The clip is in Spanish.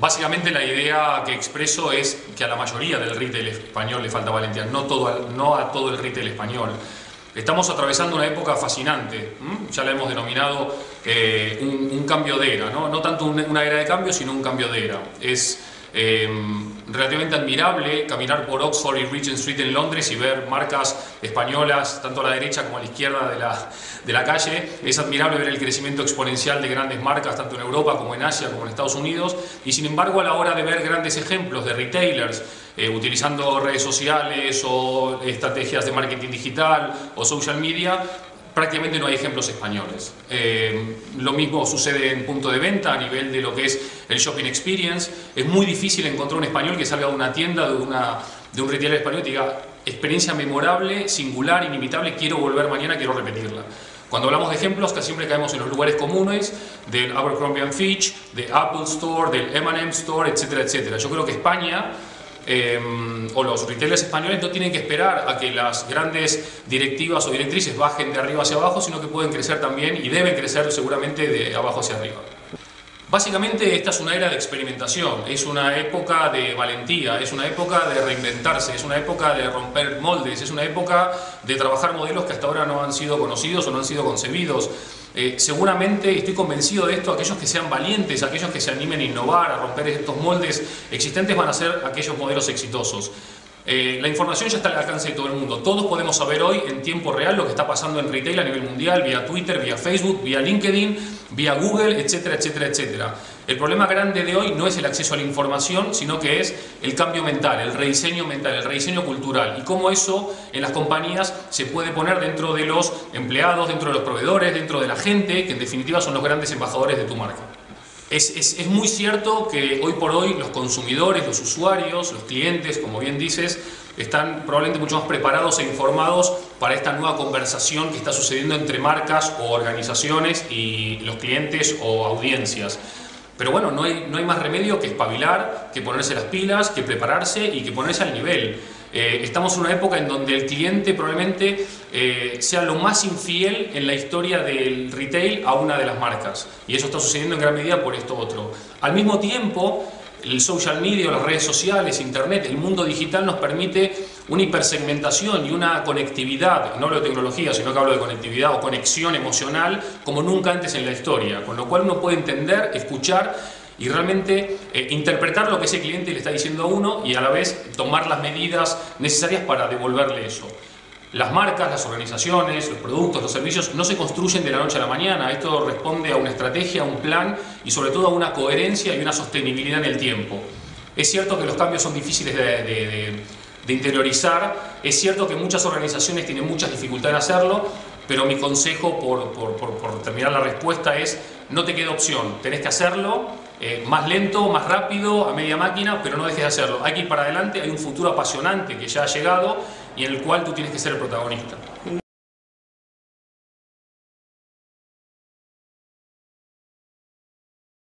Básicamente la idea que expreso es que a la mayoría del retail español le falta valentía, no a todo el retail español. Estamos atravesando una época fascinante, ya la hemos denominado un cambio de era, no tanto una era de cambio, sino un cambio de era. Es relativamente admirable caminar por Oxford y Regent Street en Londres y ver marcas españolas, tanto a la derecha como a la izquierda de la calle. Es admirable ver el crecimiento exponencial de grandes marcas, tanto en Europa como en Asia, como en Estados Unidos, y sin embargo a la hora de ver grandes ejemplos de retailers utilizando redes sociales o estrategias de marketing digital o social media, prácticamente no hay ejemplos españoles. Lo mismo sucede en punto de venta a nivel de lo que es el shopping experience. Es muy difícil encontrar un español que salga de una tienda, de un retailer español y diga experiencia memorable, singular, inimitable, quiero volver mañana, quiero repetirla. Cuando hablamos de ejemplos, casi siempre caemos en los lugares comunes del Abercrombie & Fitch, de Apple Store, del M&M Store, etcétera, etcétera. Yo creo que España o los retailers españoles no tienen que esperar a que las grandes directivas o directrices bajen de arriba hacia abajo, sino que pueden crecer también y deben crecer seguramente de abajo hacia arriba. Básicamente esta es una era de experimentación, es una época de valentía, es una época de reinventarse, es una época de romper moldes, es una época de trabajar modelos que hasta ahora no han sido conocidos o no han sido concebidos. Seguramente, estoy convencido de esto, aquellos que sean valientes, aquellos que se animen a innovar, a romper estos moldes existentes van a ser aquellos modelos exitosos. La información ya está al alcance de todo el mundo. Todos podemos saber hoy en tiempo real lo que está pasando en retail a nivel mundial, vía Twitter, vía Facebook, vía LinkedIn, vía Google, etcétera, etcétera, etcétera. El problema grande de hoy no es el acceso a la información, sino que es el cambio mental, el rediseño cultural y cómo eso en las compañías se puede poner dentro de los empleados, dentro de los proveedores, dentro de la gente, que en definitiva son los grandes embajadores de tu marca. Es muy cierto que hoy por hoy los consumidores, los usuarios, los clientes, como bien dices, están probablemente mucho más preparados e informados para esta nueva conversación que está sucediendo entre marcas o organizaciones y los clientes o audiencias. Pero bueno, no hay más remedio que espabilar, que ponerse las pilas, que prepararse y que ponerse al nivel. Estamos en una época en donde el cliente probablemente sea lo más infiel en la historia del retail a una de las marcas. Y eso está sucediendo en gran medida por esto otro. Al mismo tiempo, el social media, las redes sociales, internet, el mundo digital nos permite una hipersegmentación y una conectividad, no hablo de tecnología, sino que hablo de conectividad o conexión emocional como nunca antes en la historia, con lo cual uno puede entender, escuchar y realmente interpretar lo que ese cliente le está diciendo a uno y a la vez tomar las medidas necesarias para devolverle eso. Las marcas, las organizaciones, los productos, los servicios no se construyen de la noche a la mañana. Esto responde a una estrategia, a un plan y sobre todo a una coherencia y una sostenibilidad en el tiempo. Es cierto que los cambios son difíciles de interiorizar, es cierto que muchas organizaciones tienen muchas dificultades en hacerlo, pero mi consejo por terminar la respuesta es: no te queda opción, tenés que hacerlo, más lento, más rápido, a media máquina, pero no dejes de hacerlo. Hay que ir para adelante, hay un futuro apasionante que ya ha llegado y en el cual tú tienes que ser el protagonista.